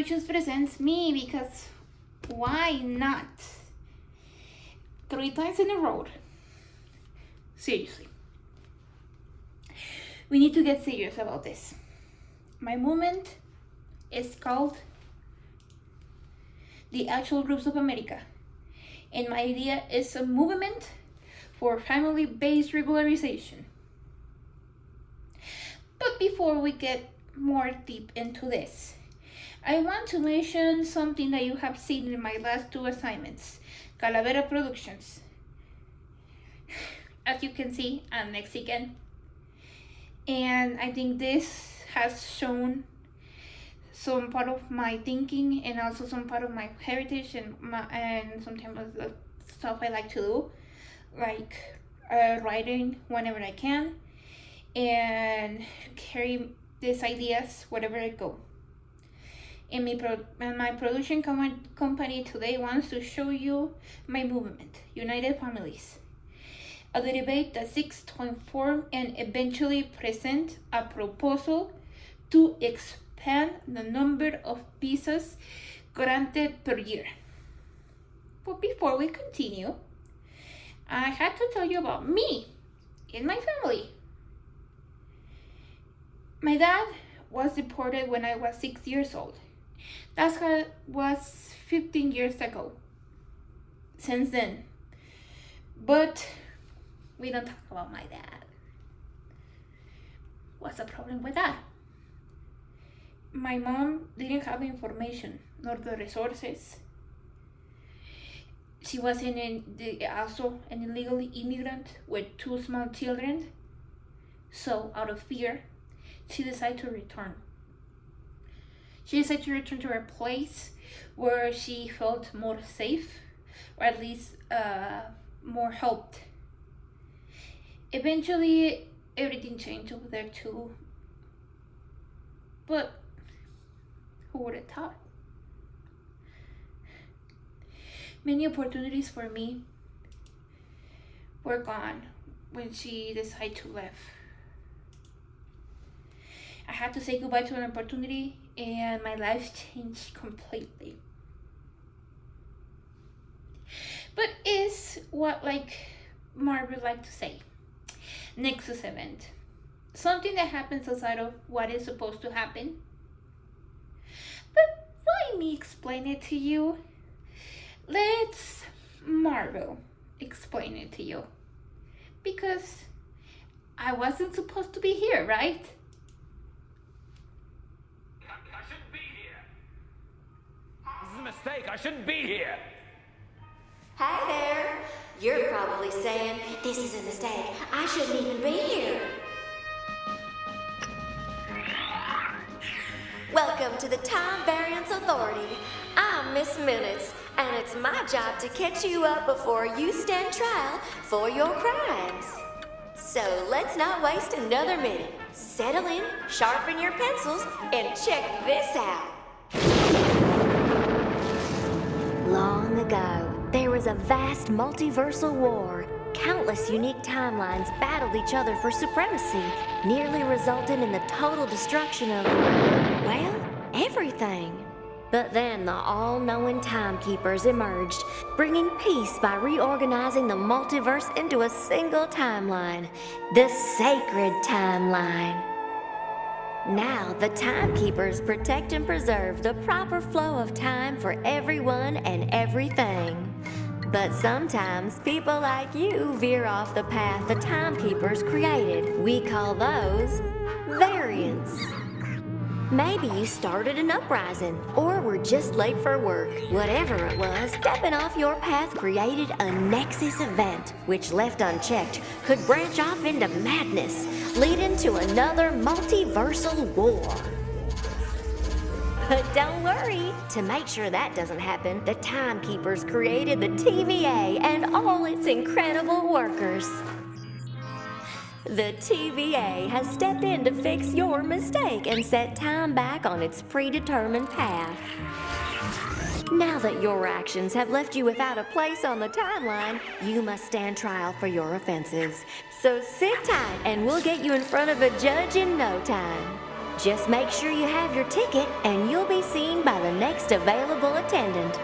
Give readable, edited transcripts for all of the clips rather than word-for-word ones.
Productions presents me because why not? 3 times in a row. Seriously. We need to get serious about this. My movement is called the Actual Roots of America. And my idea is a movement for family-based regularization. But before we get more deep into this, I want to mention something that you have seen in my last 2 assignments, Calavera Productions. As you can see, I'm Mexican. And I think this has shown some part of my thinking and also some part of my heritage and sometimes the stuff I like to do, like writing whenever I can and carry these ideas wherever I go. And my production company today wants to show you my movement, United Families, a debate that seeks to inform and eventually present a proposal to expand the number of visas granted per year. But before we continue, I had to tell you about me and my family. My dad was deported when I was 6 years old. That was 15 years ago. Since then. But we don't talk about my dad. What's the problem with that? My mom didn't have the information nor the resources. She was also an illegal immigrant with 2 small children. So out of fear, she decided to return. She decided to return to her place where she felt more safe, or at least more helped. Eventually, everything changed over there too. But who would have thought? Many opportunities for me were gone when she decided to leave. I had to say goodbye to an opportunity and my life changed completely. But is what Marvel like to say, Nexus event. Something that happens outside of what is supposed to happen. But let me explain it to you. Let's Marvel explain it to you. Because I wasn't supposed to be here, right? Mistake. I shouldn't be here. Hi there. You're probably saying, this is a mistake. I shouldn't even be here. Welcome to the Time Variance Authority. I'm Miss Minutes, and it's my job to catch you up before you stand trial for your crimes. So let's not waste another minute. Settle in, sharpen your pencils, and check this out. Long ago, there was a vast multiversal war. Countless unique timelines battled each other for supremacy, nearly resulting in the total destruction of, well, everything. But then the all-knowing timekeepers emerged, bringing peace by reorganizing the multiverse into a single timeline, the sacred timeline. Now, the timekeepers protect and preserve the proper flow of time for everyone and everything. But sometimes people like you veer off the path the timekeepers created. We call those variants. Maybe you started an uprising, or were just late for work. Whatever it was, stepping off your path created a Nexus event, which left unchecked could branch off into madness, leading to another multiversal war. But don't worry, to make sure that doesn't happen, the Timekeepers created the TVA and all its incredible workers. The TVA has stepped in to fix your mistake and set time back on its predetermined path. Now that your actions have left you without a place on the timeline, you must stand trial for your offenses. So sit tight and we'll get you in front of a judge in no time. Just make sure you have your ticket and you'll be seen by the next available attendant.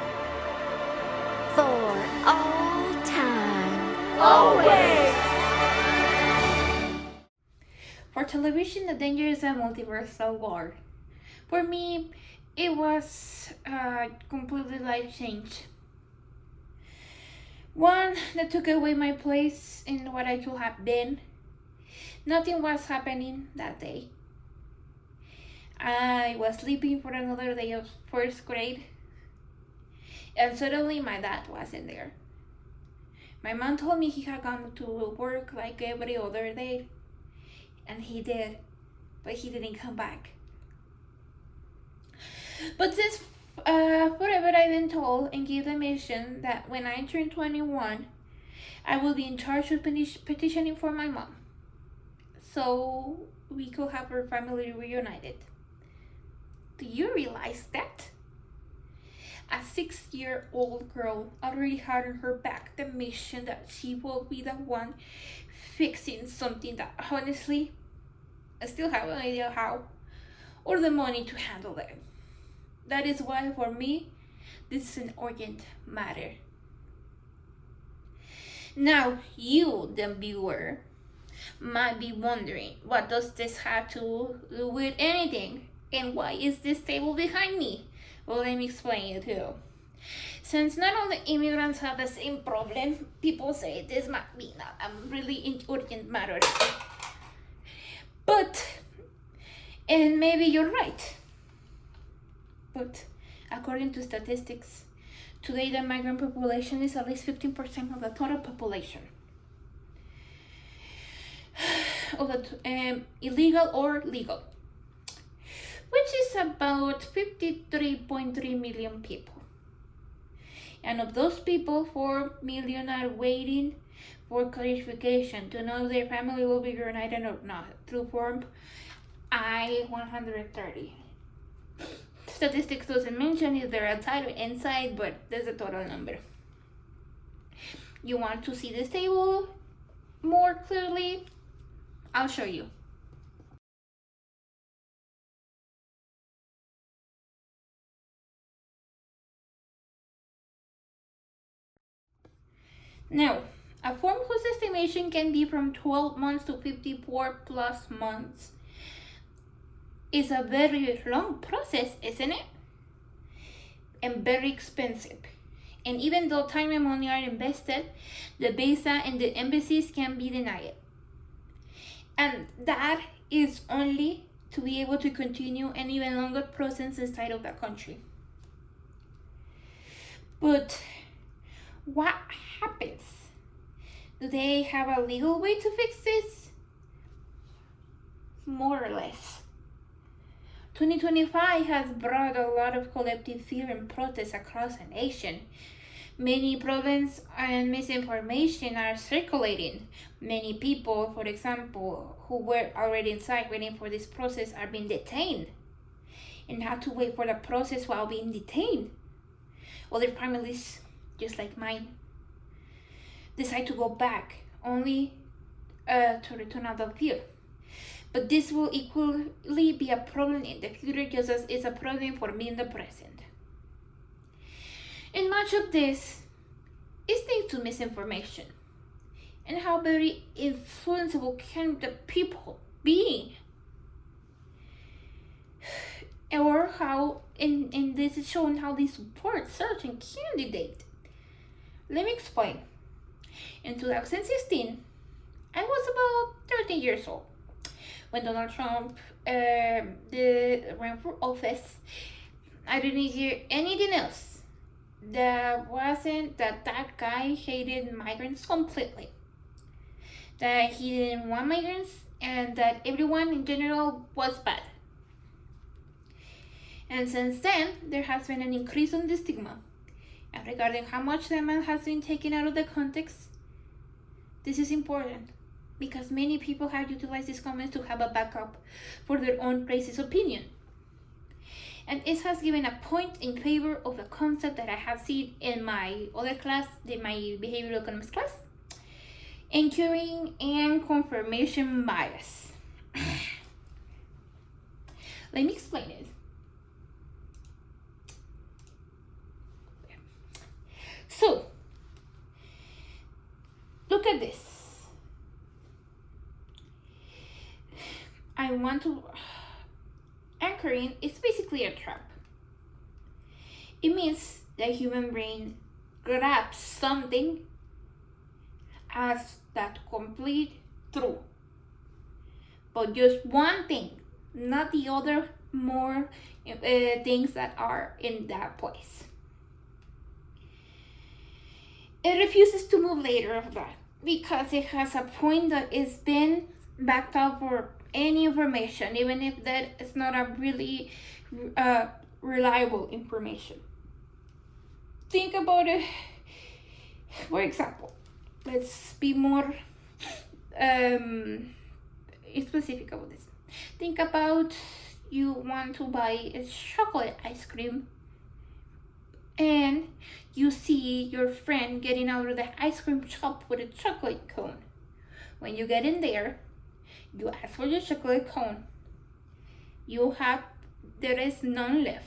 For all time. Always! For television, The Danger is a Multiversal War. For me, it was completely life change. One that took away my place in what I could have been. Nothing was happening that day. I was sleeping for another day of first grade, and suddenly my dad wasn't there. My mom told me he had gone to work like every other day, and he did, but he didn't come back. But since forever I've been told and give the mission that when I turn 21, I will be in charge of petitioning for my mom, so we could have our family reunited. Do you realize that? A 6-year-old girl already had on her back the mission that she will be the one fixing something that honestly, I still have no idea how or the money to handle it. That is why for me, this is an urgent matter. Now, you, the viewer, might be wondering, what does this have to do with anything? And why is this table behind me? Well, let me explain it too. Since not all the immigrants have the same problem, people say this might be not a really urgent matter. And maybe you're right. But according to statistics, today the migrant population is at least 15% of the total population. Of the illegal or legal, which is about 53.3 million people. And of those people, 4 million are waiting for clarification to know if their family will be reunited or not through Form I-130. Statistics doesn't mention if they're outside or inside, but there's a total number. You want to see this table more clearly? I'll show you. Now, a form whose estimation can be from 12 months to 54 plus months is a very long process, isn't it? And very expensive. And even though time and money are invested, the visa and the embassies can be denied. And that is only to be able to continue an even longer process inside of the country. But what happens? Do they have a legal way to fix this? More or less. 2025 has brought a lot of collective fear and protest across the nation. Many problems and misinformation are circulating. Many people, for example, who were already inside waiting for this process are being detained and have to wait for the process while being detained. Other families, just like mine, decide to go back only to return out of fear. But this will equally be a problem in the future, just as it's a problem for me in the present. And much of this is thanks to misinformation and how very influenceable can the people be. Or how, in this is shown how they support certain candidate. Let me explain. In 2016, I was about 13 years old when Donald Trump ran for office. I didn't hear anything else that wasn't that guy hated migrants completely, that he didn't want migrants, and that everyone in general was bad. And since then, there has been an increase in the stigma. And regarding how much the man has been taken out of the context, this is important because many people have utilized these comments to have a backup for their own racist opinion. And it has given a point in favor of the concept that I have seen in my other class, in my behavioral economics class, incurring and confirmation bias. Let me explain it. So, look at this. I want to... Anchoring is basically a trap. It means the human brain grabs something as that complete truth. But just one thing, not the other more things that are in that place. It refuses to move later of that because it has a point that is been backed up for any information, even if that is not a really reliable information. Think about it. For example, let's be more specific about this. Think about you want to buy a chocolate ice cream and you see your friend getting out of the ice cream shop with a chocolate cone. When you get in there, you ask for your chocolate cone. There is none left.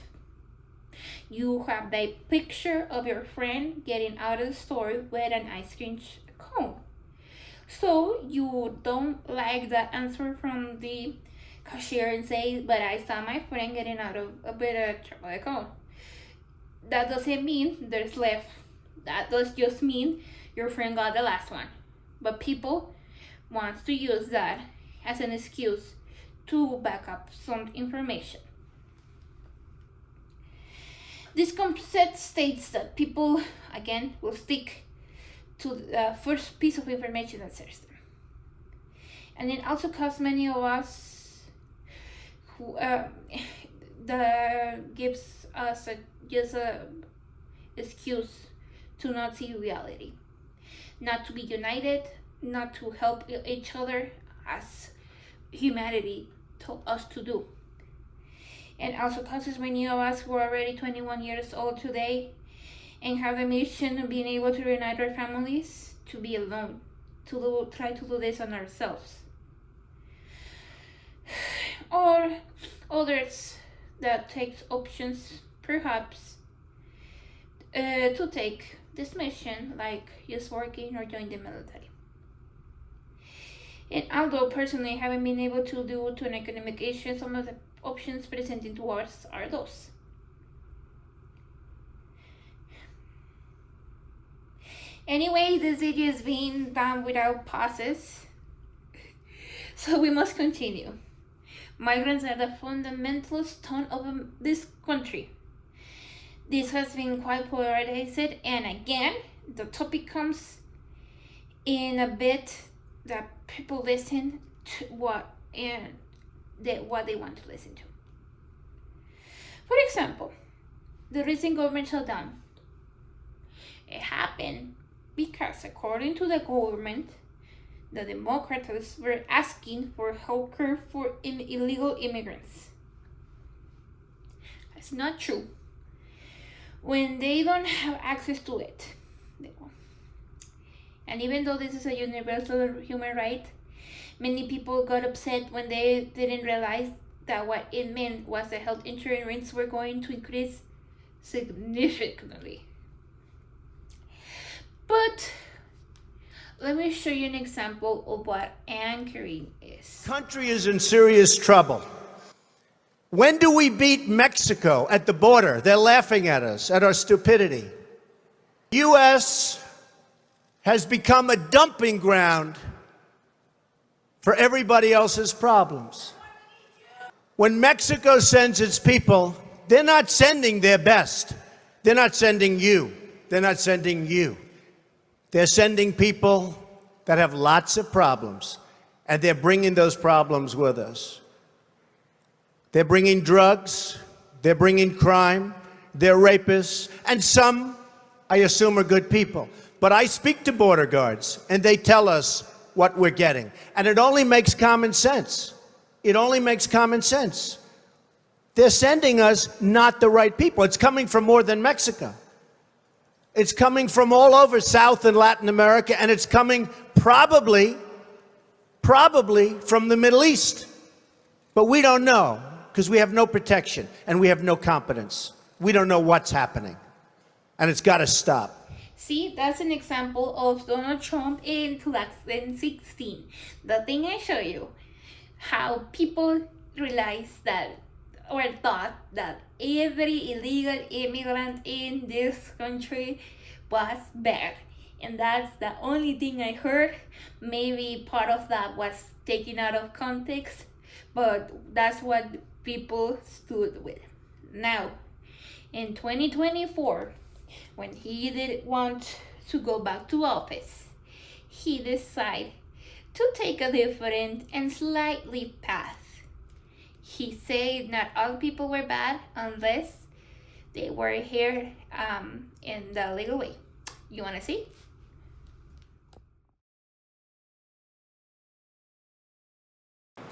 You have the picture of your friend getting out of the store with an ice cream cone. So you don't like the answer from the cashier and say, but I saw my friend getting out of a bit of chocolate cone. That doesn't mean there's left. That does just mean your friend got the last one. But people want to use that as an excuse to back up some information. This concept states that people, again, will stick to the first piece of information that serves them. And it also causes many of us who that gives us just a excuse to not see reality, not to be united, not to help each other as humanity told us to do. And also causes many of us who are already 21 years old today and have the mission of being able to reunite our families to be alone, to try to do this on ourselves. Or others that take options, perhaps, to take this mission, like just working or join the military. And although personally I haven't been able to due to an economic issue, some of the options presented to us are those. Anyway, this video is being done without pauses, so we must continue. Migrants are the fundamental stone of this country. This has been quite polarized, and again, the topic comes in a bit that people listen to what they want to listen to. For example, the recent government shutdown. It happened because, according to the government, the Democrats were asking for health care for illegal immigrants. That's not true. When they don't have access to it, they won't. And even though this is a universal human right, many people got upset when they didn't realize that what it meant was the health insurance rates were going to increase significantly. But let me show you an example of what anchoring is. Country is in serious trouble. When do we beat Mexico at the border? They're laughing at us, at our stupidity. The U.S. has become a dumping ground for everybody else's problems. When Mexico sends its people, they're not sending their best. They're not sending you. They're not sending you. They're sending people that have lots of problems, and they're bringing those problems with us. They're bringing drugs, they're bringing crime, they're rapists, and some, I assume, are good people. But I speak to border guards, and they tell us what we're getting. And it only makes common sense. It only makes common sense. They're sending us not the right people. It's coming from more than Mexico. It's coming from all over South and Latin America, and it's coming probably from the Middle East. But we don't know. because we have no protection and we have no competence. We don't know what's happening. And it's got to stop. See, that's an example of Donald Trump in 2016. The thing I show you, how people realized that or thought that every illegal immigrant in this country was bad. And that's the only thing I heard. Maybe part of that was taken out of context, but that's what people stood with. Now, in 2024, when he didn't want to go back to office, he decided to take a different and slightly path. He said not all people were bad unless they were here in the legal way. You want to see?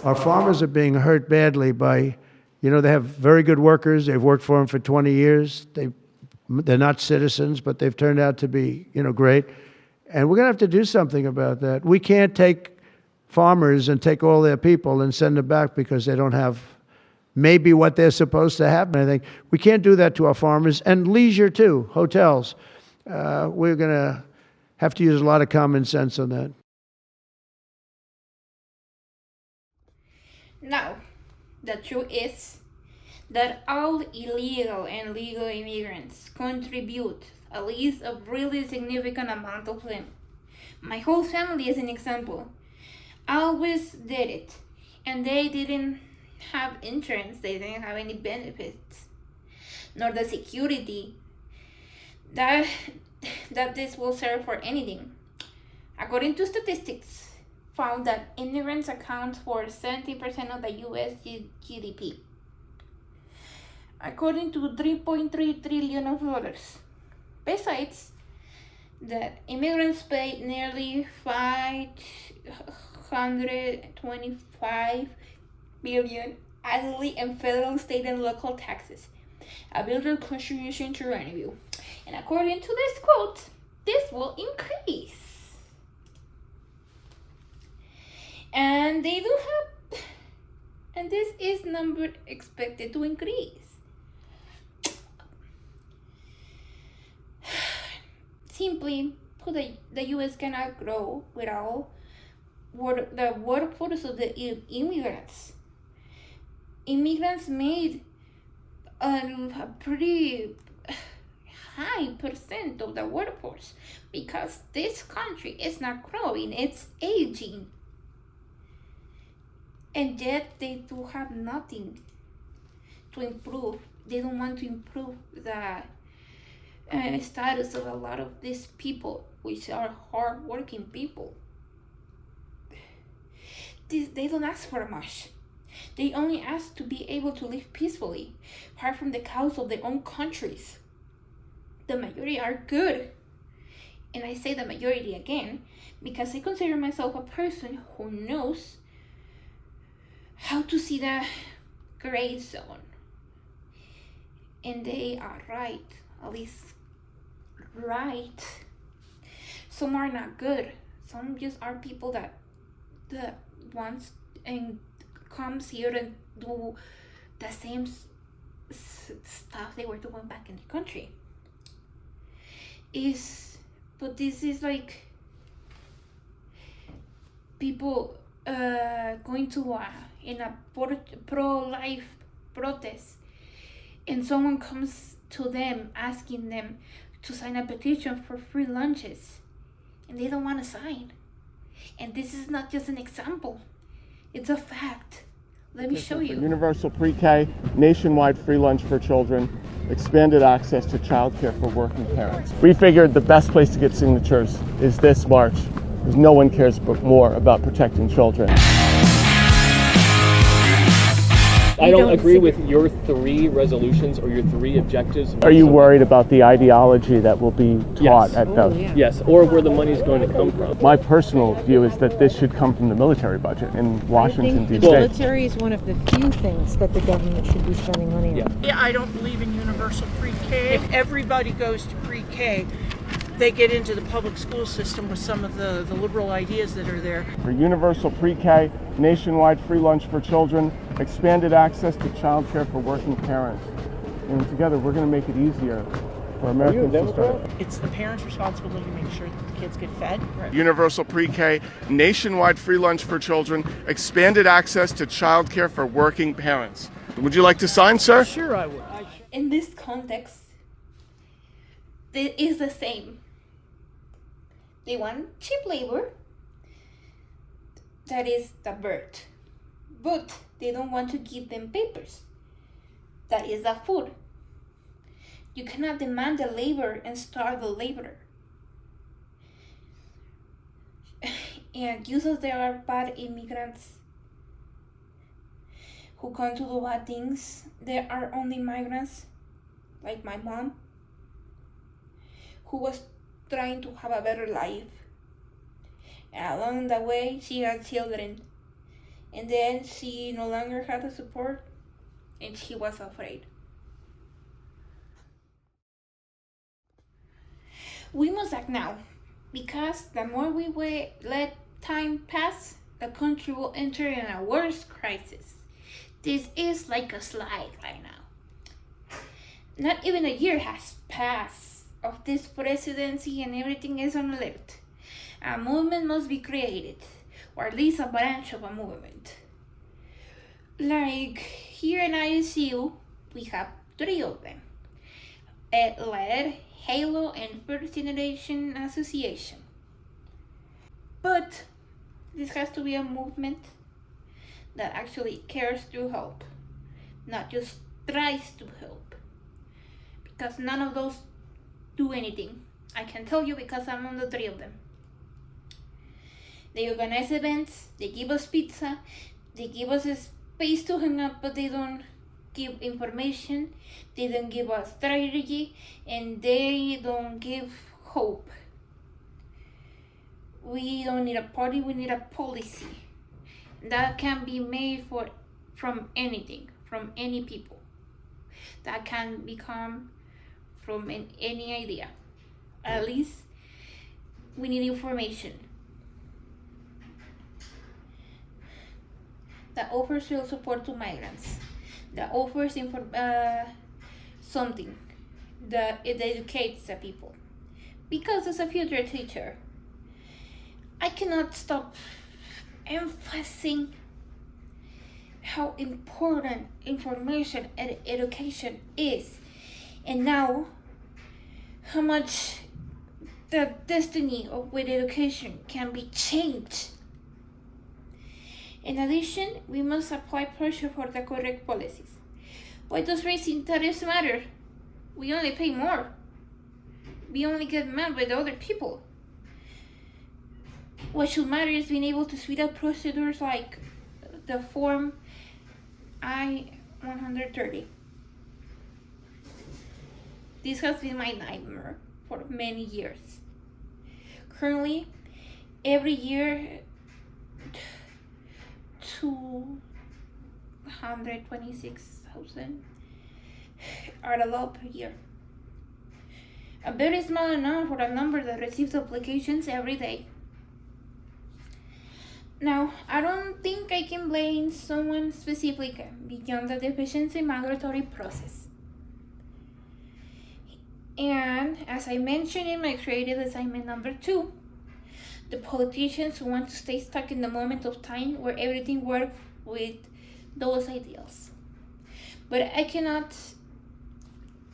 Our farmers are being hurt badly by, they have very good workers. They've worked for them for 20 years. They're not citizens, but they've turned out to be, great. And we're going to have to do something about that. We can't take farmers and take all their people and send them back because they don't have maybe what they're supposed to have. And I think we can't do that to our farmers. And leisure, too, hotels. We're going to have to use a lot of common sense on that. Now, the truth is that all illegal and legal immigrants contribute at least a really significant amount of them. My whole family is an example. Always did it, and they didn't have insurance. They didn't have any benefits, nor the security that this will serve for anything. According to statistics, found that immigrants account for 70% of the U.S. GDP, according to $3.3 trillion. Besides, that immigrants pay nearly $525 billion annually in federal, state, and local taxes, a builder contribution to revenue. And according to this quote, this will increase. And they do have, and this is number expected to increase. Simply put, the U.S. cannot grow without the workforce of the immigrants. Immigrants made a pretty high percent of the workforce because this country is not growing, it's aging. And yet they do have nothing to improve. They don't want to improve the status of a lot of these people, which are hard-working people. They don't ask for much. They only ask to be able to live peacefully, apart from the cows of their own countries. The majority are good. And I say the majority again, because I consider myself a person who knows how to see the gray zone. And they are right, at least right. Some are not good. Some just are people that wants and comes here and do the same stuff they were doing back in the country. But this is like people going to in a pro-life protest, and someone comes to them asking them to sign a petition for free lunches, and they don't want to sign. And this is not just an example, it's a fact. Let me show you. Universal pre-K, nationwide free lunch for children, expanded access to childcare for working parents. We figured the best place to get signatures is this march, because no one cares more about protecting children. I don't agree with your 3 resolutions or your 3 objectives. Are you worried about the ideology that will be taught at those? Yes, or where the money's going to come from. My personal view is that this should come from the military budget in Washington, D.C. I think the military is one of the few things that the government should be spending money on. Yeah, I don't believe in universal pre-K. If everybody goes to pre-K, they get into the public school system with some of the liberal ideas that are there. For universal pre-K, nationwide free lunch for children, expanded access to childcare for working parents. And together we're going to make it easier for Americans to start. It's the parents' responsibility to make sure that the kids get fed. Universal pre-K, nationwide free lunch for children, expanded access to childcare for working parents. Would you like to sign, sir? Sure, I would. In this context, it is the same. They want cheap labor, that is the bird, but they don't want to give them papers, that is the food. You cannot demand the labor and starve the laborer. And uses there are bad immigrants who come to do bad things. There are only migrants, like my mom, who was trying to have a better life. And along the way, she had children. And then she no longer had the support, and she was afraid. We must act now, because the more we let time pass, the country will enter in a worse crisis. This is like a slide right now. Not even a year has passed of this presidency and everything is on alert. A movement must be created, or at least a branch of a movement. Like here in ISU, we have 3 of them. LED, Halo, and First Generation Association. But this has to be a movement that actually cares to help, not just tries to help. Because none of those do anything. I can tell you because I'm on the 3 of them. They organize events, they give us pizza, they give us a space to hang up, but they don't give information, they don't give us strategy, and they don't give hope. We don't need a party, we need a policy that can be made from anything, from any people. That can become from any idea. At least we need information that offers real support to migrants, that offers something that it educates the people. Because as a future teacher, I cannot stop emphasizing how important information and education is, and now how much the destiny of with education can be changed. In addition, we must apply pressure for the correct policies. Why does raising tariffs matter? We only pay more. We only get mad with other people. What should matter is being able to speed up procedures like the Form I-130. This has been my nightmare for many years. Currently, every year, 226,000 are allowed per year. A very small amount for a number that receives applications every day. Now, I don't think I can blame someone specific beyond the deficiency migratory process. And as I mentioned in my creative assignment number 2, the politicians who want to stay stuck in the moment of time where everything works with those ideals. But I cannot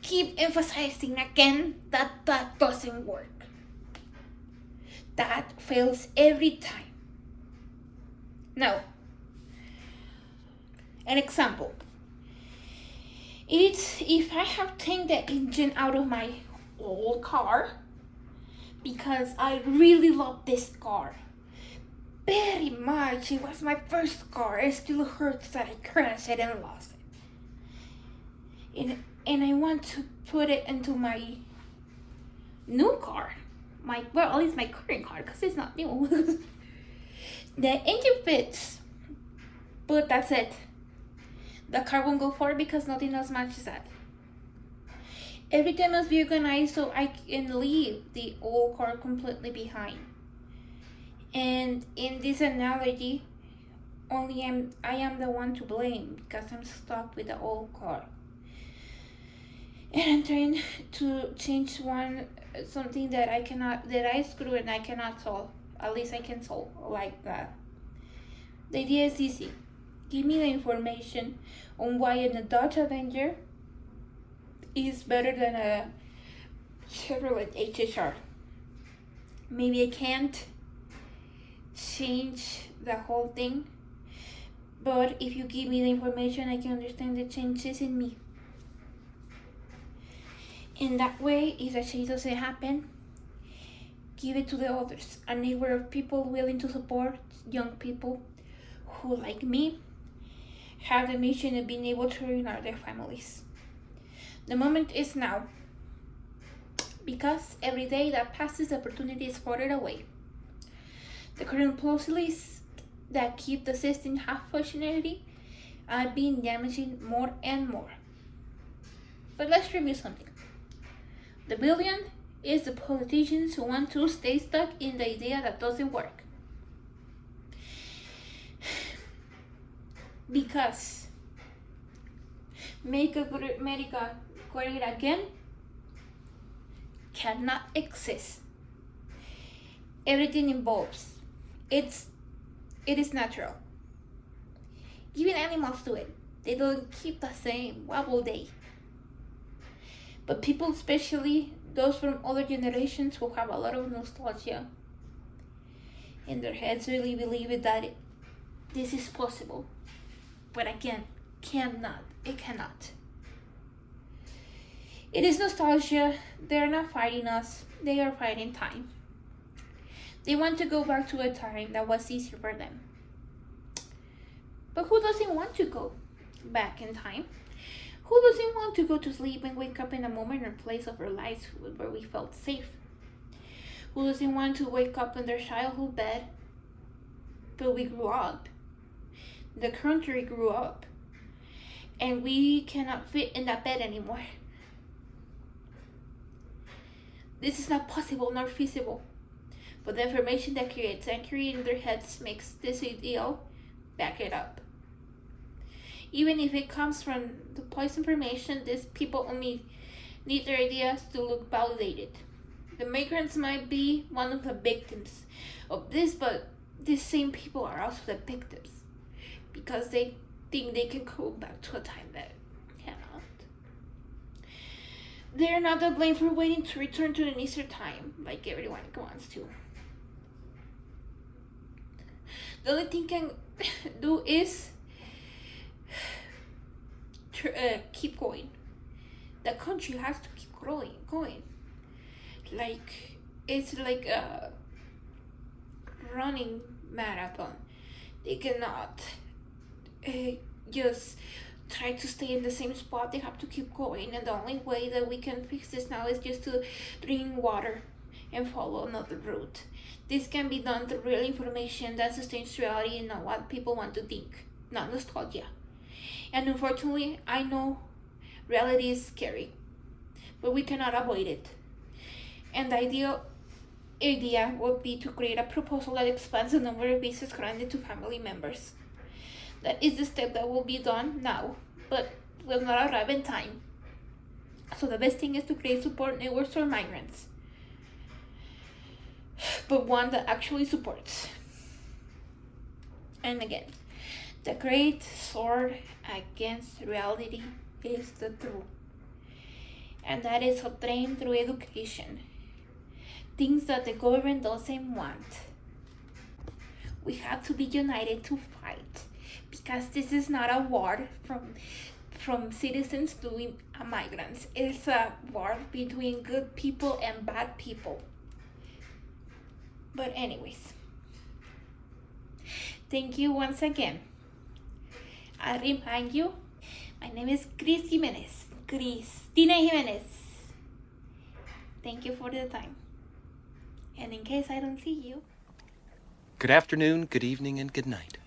keep emphasizing again that that doesn't work. That fails every time. Now, an example. It's if I have taken the engine out of my old car because I really love this car very much. It was my first car. It still hurts that I crashed it and lost it. And I want to put it into my new car. At least my current car, because it's not new. The engine fits, but that's it. The car won't go forward because nothing else matches that. Everything must be organized so I can leave the old car completely behind. And in this analogy, I am the one to blame because I'm stuck with the old car. And I'm trying to change something that I screw and I cannot solve. At least I can solve like that. The idea is easy. Give me the information on why a Dodge Avenger is better than a Chevrolet HHR. Maybe I can't change the whole thing, but if you give me the information, I can understand the changes in me. In that way, if a change doesn't happen, give it to the others. A network of people willing to support young people who, like me, have the mission of being able to reunite their families. The moment is now, because every day that passes, the opportunity is farther away. The current policies that keep the system half functionality are being damaging more and more. But let's review something. The billion is the politicians who want to stay stuck in the idea that doesn't work. Because Make America Great Again cannot exist. Everything involves. It is natural. Even animals do it. They don't keep the same. Why will they? But people, especially those from older generations who have a lot of nostalgia in their heads, really believe that this is possible. But again, it cannot. It is nostalgia. They're not fighting us. They are fighting time. They want to go back to a time that was easier for them. But who doesn't want to go back in time? Who doesn't want to go to sleep and wake up in a moment or place of our lives where we felt safe? Who doesn't want to wake up in their childhood bed? But we grew up. The country grew up. And we cannot fit in that bed anymore. This is not possible nor feasible. But the information that creates anxiety in their heads makes this ideal back it up. Even if it comes from the police information, these people only need their ideas to look validated. The migrants might be one of the victims of this, but these same people are also the victims because they think they can go back to a time that cannot. They are not to blame for waiting to return to an easier time like everyone wants to. The only thing can do is keep going. The country has to keep going. Like it's like a running marathon. They cannot just try to stay in the same spot. They have to keep going, and the only way that we can fix this now is just to drink water and follow another route. This can be done through real information that sustains reality and not what people want to think, not nostalgia. And unfortunately, I know reality is scary, but we cannot avoid it. And the idea would be to create a proposal that expands the number of visas granted to family members. That is the step that will be done now, but will not arrive in time. So the best thing is to create support networks for migrants, but one that actually supports. And again, the great sword against reality is the truth. And that is obtained through education. Things that the government doesn't want. We have to be united to fight, because this is not a war from citizens to migrants. It's a war between good people and bad people. But anyways, thank you once again. I remind you, my name is Cristina Jimenez. Thank you for the time. And in case I don't see you, good afternoon, good evening, and good night.